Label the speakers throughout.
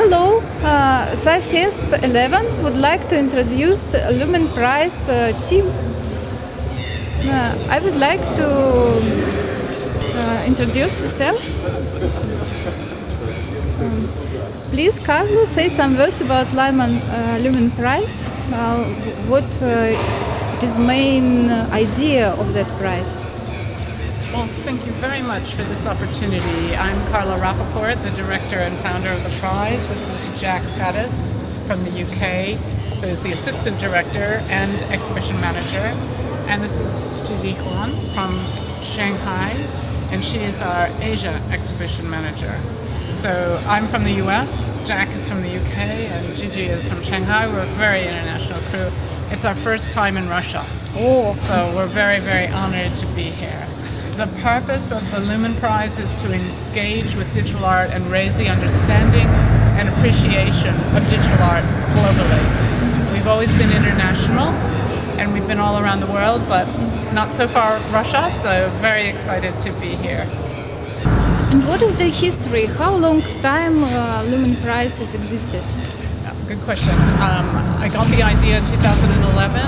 Speaker 1: Hello, CYFEST11 would like to introduce the Lumen Prize team. I would like to introduce yourself. Please, Carlo, say some words about Lumen Prize. What is main idea of that prize?
Speaker 2: Well, thank you very much for this opportunity. I'm Carla Rappaport, the director and founder of the prize. This is Jack Gaddis from the UK, who is the assistant director and exhibition manager. And this is Gigi Huan from Shanghai, and she is our Asia exhibition manager. So I'm from the US, Jack is from the UK, and Gigi is from Shanghai. We're a very international crew. It's our first time in Russia.
Speaker 1: Oh,
Speaker 2: So we're very, very honored to be here. The purpose of the Lumen Prize is to engage with digital art and raise the understanding and appreciation of digital art globally. We've always been international and we've been all around the world, but not so far Russia, so very excited to be here.
Speaker 1: and what is the history? How long time Lumen Prize has existed?
Speaker 2: Good question. I got the idea in 2011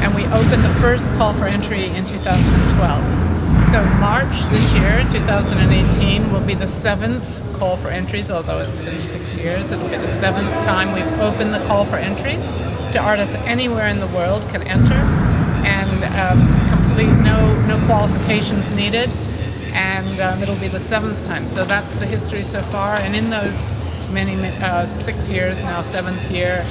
Speaker 2: and we opened the first call for entry in 2012. So March this year, 2018, will be the 7th call for entries, although it's been 6 years. It'll be the 7th time we've opened the call for entries to artists anywhere in the world can enter, and complete no qualifications needed, and it'll be the 7th time. So that's the history so far, and in those many 6 years now, 7th year,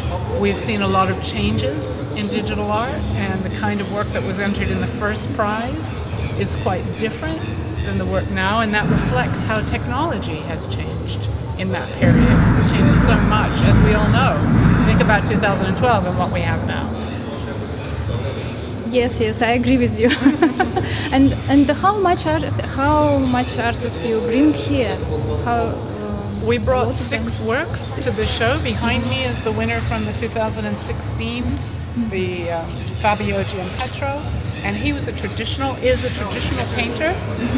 Speaker 2: we've seen a lot of changes in digital art, and the kind of work that was entered in the first prize is quite different than the work now, and that reflects how technology has changed in that period. It's changed so much, as we all know. Think about 2012 and what we have now.
Speaker 1: Yes, I agree with you. and how much artists you bring here?
Speaker 2: We brought 6 works to the show. Behind me is the winner from the 2016, the Fabio Giampetro, and he is a traditional painter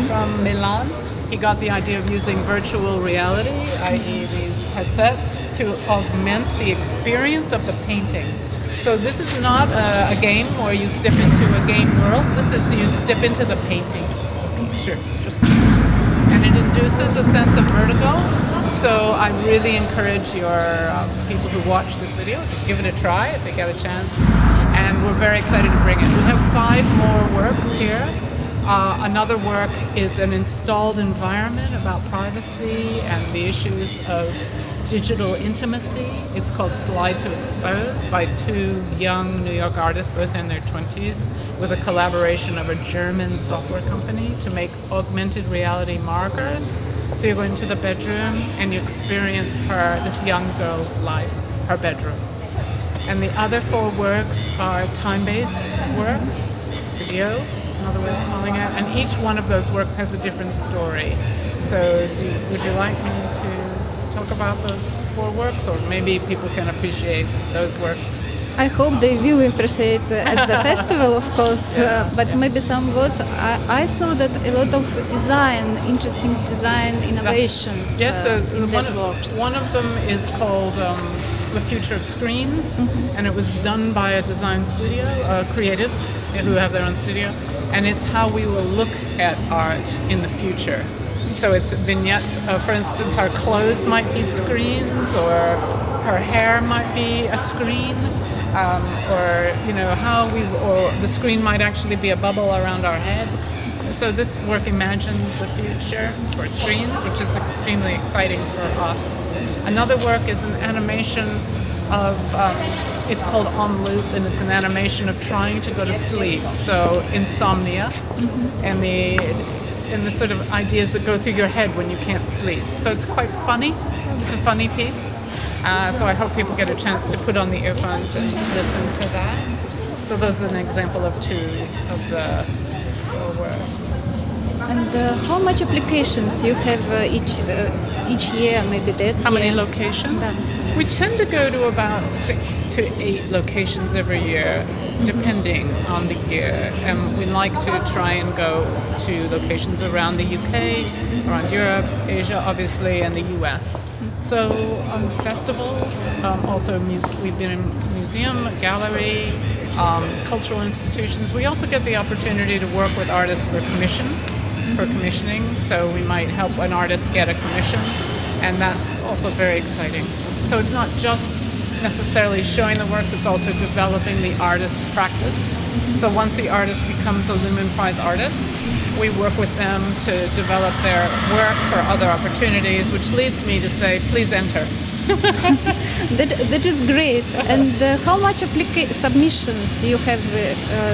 Speaker 2: from Milan. He got the idea of using virtual reality, i.e. these headsets, to augment the experience of the painting. So this is not a game where you step into a game world. This is you step into the painting. Sure, and it induces a sense of vertigo. So I really encourage your people who watch this video to give it a try if they get a chance. And we're very excited to bring it. We have 5 more works here. Another work is an installed environment about privacy and the issues of digital intimacy. It's called Slide to Expose by 2 young New York artists, both in their 20s, with a collaboration of a German software company to make augmented reality markers. So you go into the bedroom and you experience this young girl's life, her bedroom. And the other 4 works are time-based works, video is another way of calling it, and each one of those works has a different story. So would you like me to talk about those 4 works, or maybe people can appreciate those works?
Speaker 1: I hope they will appreciate at the festival, of course, but maybe some words. I saw that a lot of interesting design innovations in that works.
Speaker 2: One of them is called The Future of Screens, and it was done by a design studio, creatives who have their own studio, and it's how we will look at art in the future. So it's vignettes. For instance, our clothes might be screens, or her hair might be a screen. Or the screen might actually be a bubble around our head. So this work imagines the future for screens, which is extremely exciting for us. Another work is an animation of, it's called On Loop, and it's an animation of trying to go to sleep. So insomnia, and the sort of ideas that go through your head when you can't sleep. So it's quite funny. It's a funny piece. So I hope people get a chance to put on the earphones and listen to that. So those are an example of 2 of the works.
Speaker 1: And how much applications you have each year, maybe that?
Speaker 2: How many locations? We tend to go to about 6 to 8 locations every year, depending on the year. And we like to try and go to locations around the UK, around Europe, Asia, obviously, and the US. So festivals, also we've been in museum, gallery, cultural institutions. We also get the opportunity to work with artists for commissioning. So we might help an artist get a commission, and that's also very exciting. So it's not just necessarily showing the works, it's also developing the artist's practice. So once the artist becomes a Lumen Prize artist, we work with them to develop their work for other opportunities, which leads me to say, please enter.
Speaker 1: That is great. And how much submissions you have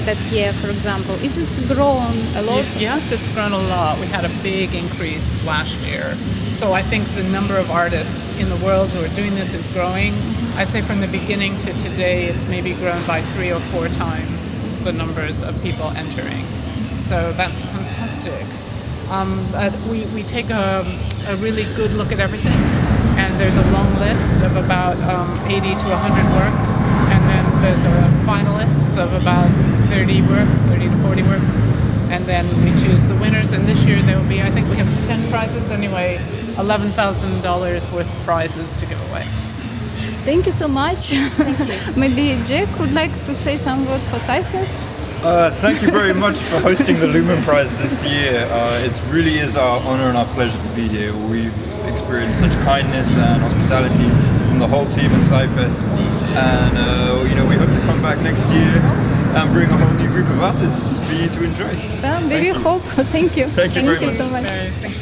Speaker 1: that year, for example? Is it grown a lot?
Speaker 2: Yes, it's grown a lot. We had a big increase last year. So I think the number of artists in the world who are doing this is growing. I'd say from the beginning to today, it's maybe grown by 3 or 4 times the numbers of people entering. So that's fantastic. We take a really good look at everything, and there's a long list of about 80 to 100 works, and then there's a finalists of about 30 to 40 works, and then we choose the winners. And this year there will be, I think we have 10 prizes anyway, $11,000 worth of prizes to give away.
Speaker 1: Thank you so much. Maybe Jack would like to say some words for CYFEST.
Speaker 3: Thank you very much for hosting the Lumen Prize this year. It really is our honor and our pleasure to be here. We've experienced such kindness and hospitality from the whole team at CYFEST, and we hope to come back next year and bring a whole new group of artists for you to enjoy.
Speaker 1: Well, we hope. Thank you.
Speaker 3: Thank you very much.
Speaker 1: So much.
Speaker 2: Thank you.